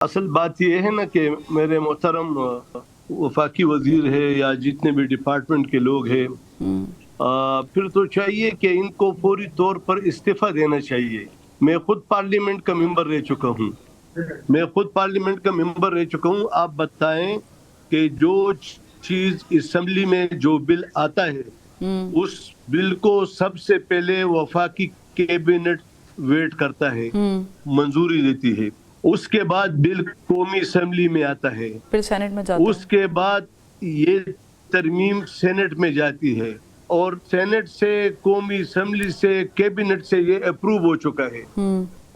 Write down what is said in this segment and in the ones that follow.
اصل بات یہ ہے نا کہ میرے محترم وفاقی وزیر ہے یا جتنے بھی ڈپارٹمنٹ کے لوگ ہیں، پھر تو چاہیے کہ ان کو فوری طور پر استعفیٰ دینا چاہیے۔ میں خود پارلیمنٹ کا ممبر رہ چکا ہوں۔ آپ بتائیں کہ جو چیز اسمبلی میں جو بل آتا ہے اس بل کو سب سے پہلے وفاقی کیبنٹ ویٹ کرتا ہے، منظوری دیتی ہے، اس کے بعد بل قومی اسمبلی میں آتا ہے، پھر سینٹ میں جاتا ہے، اس کے بعد یہ ترمیم سینٹ میں جاتی ہے، اور سینٹ سے، قومی اسمبلی سے، کیبنٹ سے یہ اپروو ہو چکا ہے،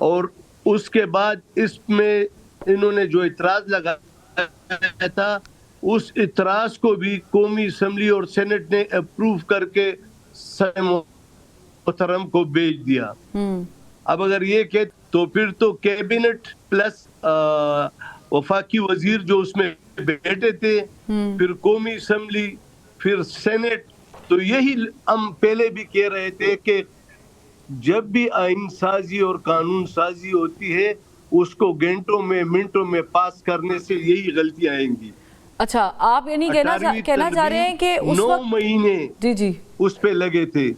اور اس کے بعد اس میں انہوں نے جو اعتراض لگایا تھا اس اعتراض کو بھی قومی اسمبلی اور سینٹ نے اپروو کر کے صدر محترم کو بھیج دیا۔ اب اگر یہ کہ تو پھر تو کیبنٹ پلس وفاقی وزیر جو اس میں بیٹھے تھے، پھر قومی اسمبلی، پھر سینٹ، تو یہی ہم پہلے بھی کہہ رہے تھے کہ جب بھی آئین سازی اور قانون سازی ہوتی ہے اس کو گھنٹوں میں، منٹوں میں پاس کرنے سے یہی غلطی آئیں گی۔ اچھا، آپ یعنی کہنا چاہ رہے ہیں کہ اس 9 وقت مہینے جی اس پہ لگے تھے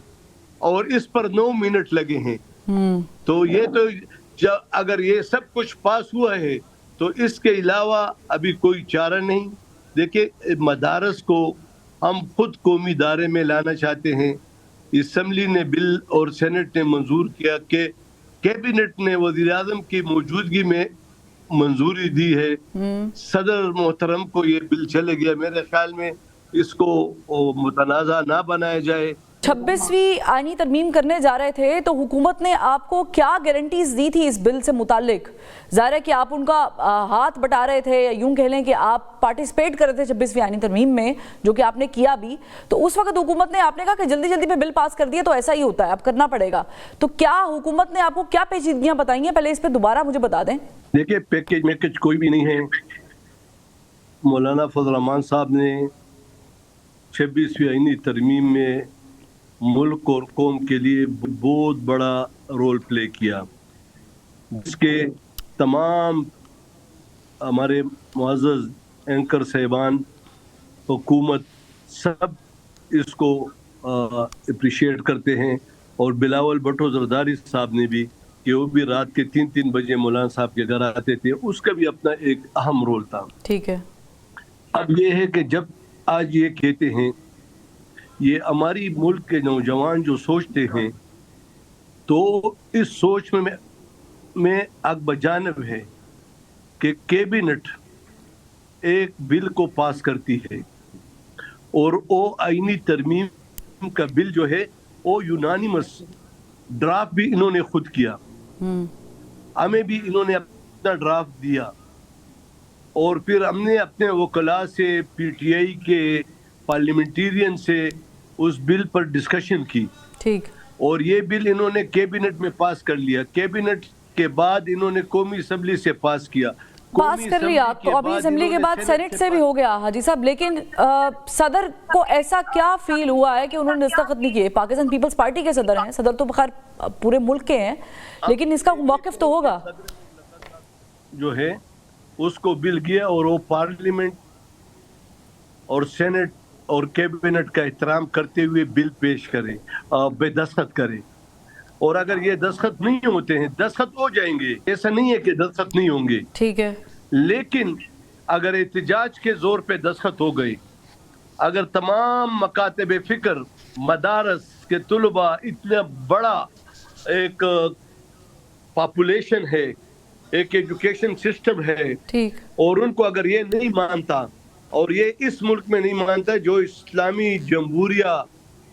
اور اس پر 9 منٹ لگے ہیں، تو یہ تو اگر یہ سب کچھ پاس ہوا ہے تو اس کے علاوہ ابھی کوئی چارہ نہیں۔ دیکھیں، مدارس کو ہم خود قومی دائرے میں لانا چاہتے ہیں، اسمبلی نے بل اور سینٹ نے منظور کیا کہ کیبنٹ نے وزیر اعظم کی موجودگی میں منظوری دی ہے، صدر محترم کو یہ بل چلے گیا۔ میرے خیال میں اس کو متنازع نہ بنایا جائے۔ 26ویں آئینی ترمیم کرنے جا رہے تھے تو حکومت نے آپ کو کیا گارنٹیز دی تھی اس بل سے متعلق؟ ظاہر ہے کہ آپ ان کا ہاتھ بٹا رہے تھے، یوں کہہ لیں کہ آپ پارٹیسپیٹ کر رہے تھے 26ویں آئینی ترمیم میں، جو کہ آپ نے کیا بھی، تو اس وقت حکومت نے آپ نے کہا کہ جلدی جلدی میں بل پاس کر دیا تو ایسا ہی ہوتا ہے، اب کرنا پڑے گا، تو کیا حکومت نے آپ کو کیا پیچیدگیاں بتائی ہیں؟ پہلے اس پہ دوبارہ مجھے بتا دیں۔ دیکھیں، پیکیج کوئی بھی نہیں ہے۔ مولانا فضل الرحمان صاحب نے 26ویں آئینی ترمیم میں ملک اور قوم کے لیے بہت بڑا رول پلے کیا، جس کے تمام ہمارے معزز اینکر صاحبان، حکومت، سب اس کو اپریشیٹ کرتے ہیں، اور بلاول بھٹو زرداری صاحب نے بھی، کہ وہ بھی رات کے 3 بجے مولانا صاحب کے گھر آتے تھے، اس کا بھی اپنا ایک اہم رول تھا۔ ٹھیک ہے، اب یہ ہے کہ جب آج یہ کہتے ہیں، یہ ہماری ملک کے نوجوان جو سوچتے ہیں، تو اس سوچ میں اگ بجانب ہے کہ کیبنٹ ایک بل کو پاس کرتی ہے، اور وہ آئینی ترمیم کا بل جو ہے وہ یونانیمس ڈرافٹ بھی انہوں نے خود کیا، ہمیں بھی انہوں نے اپنا ڈرافٹ دیا، اور پھر ہم نے اپنے وکلاء سے، پی ٹی آئی کے پارلیمنٹیرین سے اس بل پر ڈسکشن کی، ٹھیک، اور یہ بل انہوں نے کیبنٹ میں پاس کر لیا۔ کیبنٹ کے بعد انہوں نے قومی اسمبلی سے پاس کیا، پاس کر لیا، تو ابھی اسمبلی کے بعد سینٹ سے بھی ہو گیا حاجی صاحب، لیکن صدر کو ایسا کیا فیل ہوا ہے کہ انہوں نے دستخط نہیں کیے؟ پاکستان پیپلز پارٹی کے صدر ہیں، صدر تو بخیر پورے ملک کے ہیں، لیکن اس کا موقف تو ہوگا جو ہے اس کو بل کیا، اور وہ پارلیمنٹ اور سینٹ اور کیبنٹ کا احترام کرتے ہوئے بل پیش کرے، بے دستخط کرے، اور اگر یہ دستخط نہیں ہوتے ہیں، دستخط ہو جائیں گے، ایسا نہیں ہے کہ دستخط نہیں ہوں گے، ٹھیک ہے، لیکن اگر احتجاج کے زور پہ دستخط ہو گئے، اگر تمام مکاتب فکر، مدارس کے طلباء، اتنا بڑا ایک پاپولیشن ہے، ایک ایجوکیشن سسٹم ہے، ٹھیک، اور ان کو اگر یہ نہیں مانتا، اور یہ اس ملک میں نہیں مانتا جو اسلامی جمہوریہ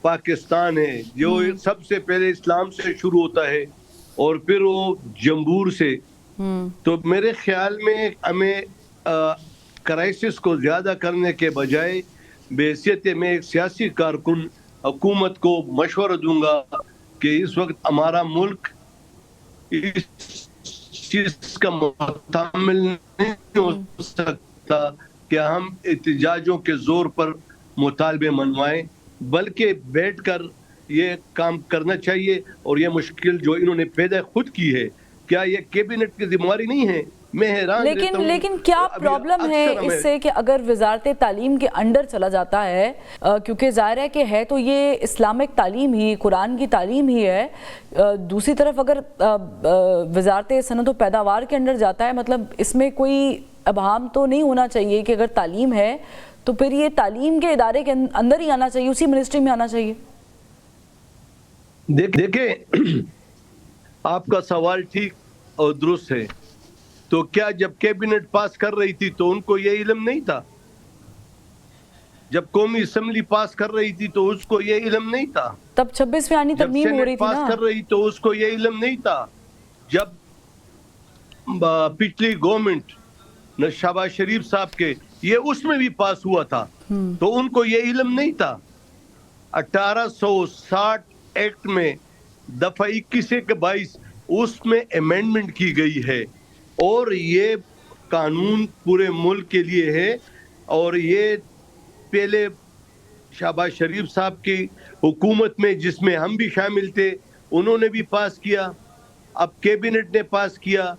پاکستان ہے، جو سب سے پہلے اسلام سے شروع ہوتا ہے اور پھر وہ جمہور سے، تو میرے خیال میں ہمیں کرائسس کو زیادہ کرنے کے بجائے، بحیثیت میں ایک سیاسی کارکن، حکومت کو مشورہ دوں گا کہ اس وقت ہمارا ملک اس چیز کا محتمل نہیں ہو سکتا کہ ہم احتجاجوں کے زور پر مطالبے منوائیں، بلکہ بیٹھ کر یہ کام کرنا چاہیے، اور یہ مشکل جو انہوں نے پیدا خود کی ہے، کیا یہ کیبنٹ کی ذمہ داری نہیں ہے میں حیران رہتا ہوں. لیکن کیا پرابلم ہے اس سے کہ اگر وزارت تعلیم کے انڈر چلا جاتا ہے، کیونکہ ظاہر ہے کہ ہے تو یہ اسلامک تعلیم ہی، قرآن کی تعلیم ہی ہے، دوسری طرف اگر وزارت صنعت و پیداوار کے انڈر جاتا ہے، مطلب اس میں کوئی ابہام تو نہیں ہونا چاہیے کہ اگر تعلیم ہے تو پھر یہ تعلیم کے ادارے کے اندر ہی آنا چاہیے، اسی منسٹری میں آنا چاہیے. دیکھیں آپ کا سوال ٹھیک اور درست ہے. تو کیا جب کیبنٹ پاس کر رہی تھی تو ان کو یہ علم نہیں تھا؟ جب قومی اسمبلی پاس کر رہی تھی تو اس کو یہ علم نہیں تھا؟ تب 26ویں آئینی ترمیم ہو رہی تھی نا. پاس کر رہی تو اس کو یہ علم نہیں تھا؟ جب پچھلی گورنمنٹ شہباز شریف صاحب کے یہ اس میں بھی پاس ہوا تھا تو ان کو یہ علم نہیں تھا؟ 1860 ایکٹ میں دفعہ 21 کے 22 اس میں امینڈمنٹ کی گئی ہے اور یہ قانون پورے ملک کے لیے ہے. اور یہ پہلے شہباز شریف صاحب کی حکومت میں جس میں ہم بھی شامل تھے انہوں نے بھی پاس کیا، اب کیبنٹ نے پاس کیا.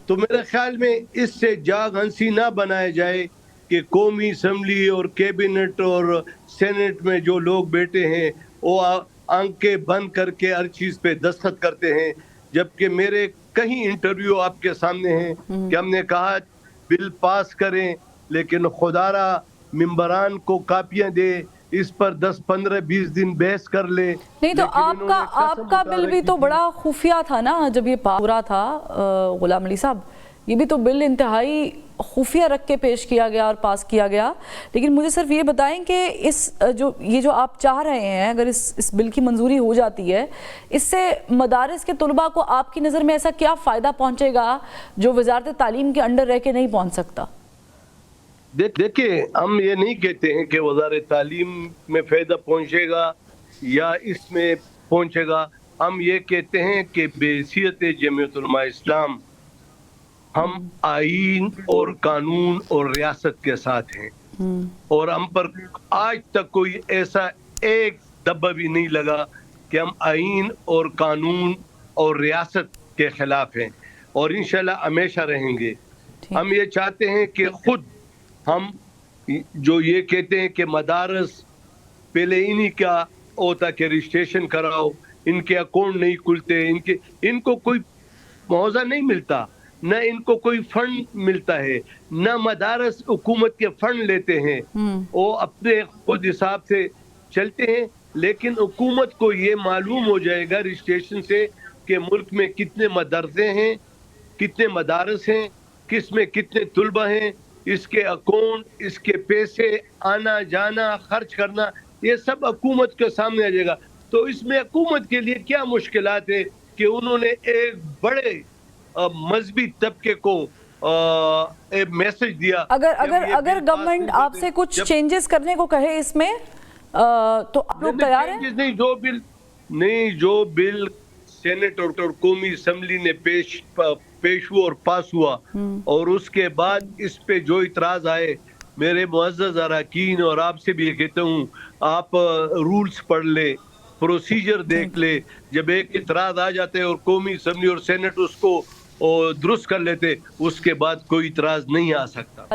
تو میرے خیال میں اس سے جاگ ہنسی نہ بنایا جائے کہ قومی اسمبلی اور کیبنٹ اور سینٹ میں جو لوگ بیٹھے ہیں وہ آنکھیں بند کر کے ہر چیز پہ دستخط کرتے ہیں، جبکہ میرے کہیں انٹرویو آپ کے سامنے ہیں کہ ہم نے کہا بل پاس کریں لیکن خدا را ممبران کو کاپیاں دے، اس پر 10 15 20 دن بحث کر لے. نہیں تو آپ کا بل بھی تو بڑا خفیہ تھا نا جب یہ پورا تھا غلام علی صاحب، یہ بھی تو بل انتہائی خفیہ رکھ کے پیش کیا گیا اور پاس کیا گیا. لیکن مجھے صرف یہ بتائیں کہ یہ جو آپ چاہ رہے ہیں اگر اس بل کی منظوری ہو جاتی ہے، اس سے مدارس کے طلباء کو آپ کی نظر میں ایسا کیا فائدہ پہنچے گا جو وزارت تعلیم کے انڈر رہ کے نہیں پہنچ سکتا؟ دیکھیں ہم یہ نہیں کہتے ہیں کہ وزارت تعلیم میں فائدہ پہنچے گا یا اس میں پہنچے گا. ہم یہ کہتے ہیں کہ بحیثیت جمعیت علماء اسلام ہم آئین اور قانون اور ریاست کے ساتھ ہیں اور ہم پر آج تک کوئی ایسا ایک دبہ بھی نہیں لگا کہ ہم آئین اور قانون اور ریاست کے خلاف ہیں اور انشاءاللہ ہمیشہ رہیں گے. ہم یہ چاہتے ہیں کہ خود ہم جو یہ کہتے ہیں کہ مدارس پہلے انہی کا ہوتا کہ رجسٹریشن کراؤ، ان کے اکاؤنٹ نہیں کھلتے، ان کو کوئی معاوضہ نہیں ملتا، نہ ان کو کوئی فنڈ ملتا ہے، نہ مدارس حکومت کے فنڈ لیتے ہیں، وہ اپنے خود حساب سے چلتے ہیں. لیکن حکومت کو یہ معلوم ہو جائے گا رجسٹریشن سے کہ ملک میں کتنے مدرسے ہیں، کتنے مدارس ہیں، کس میں کتنے طلبہ ہیں، اس کے اکاؤنٹ، اس کے پیسے آنا جانا خرچ کرنا، یہ سب حکومت کے سامنے آ جائے گا. تو اس میں حکومت کے لیے کیا مشکلات ہے کہ انہوں نے ایک بڑے مذہبی طبقے کو ایک میسج دیا. اگر گورنمنٹ آپ سے کچھ چینجز کرنے کو کہے اس میں تو آپ لوگ تیار ہیں؟ جو بل سینٹ اور قومی اسمبلی نے پیش ہوا اور پاس ہوا اور اس کے بعد اس پہ جو اعتراض آئے، میرے معزز اراکین اور آپ سے بھی یہ کہتا ہوں آپ رولز پڑھ لے، پروسیجر دیکھ لے. جب ایک اعتراض آ جاتے اور قومی اسمبلی اور سینٹ اس کو درست کر لیتے، اس کے بعد کوئی اعتراض نہیں آ سکتا.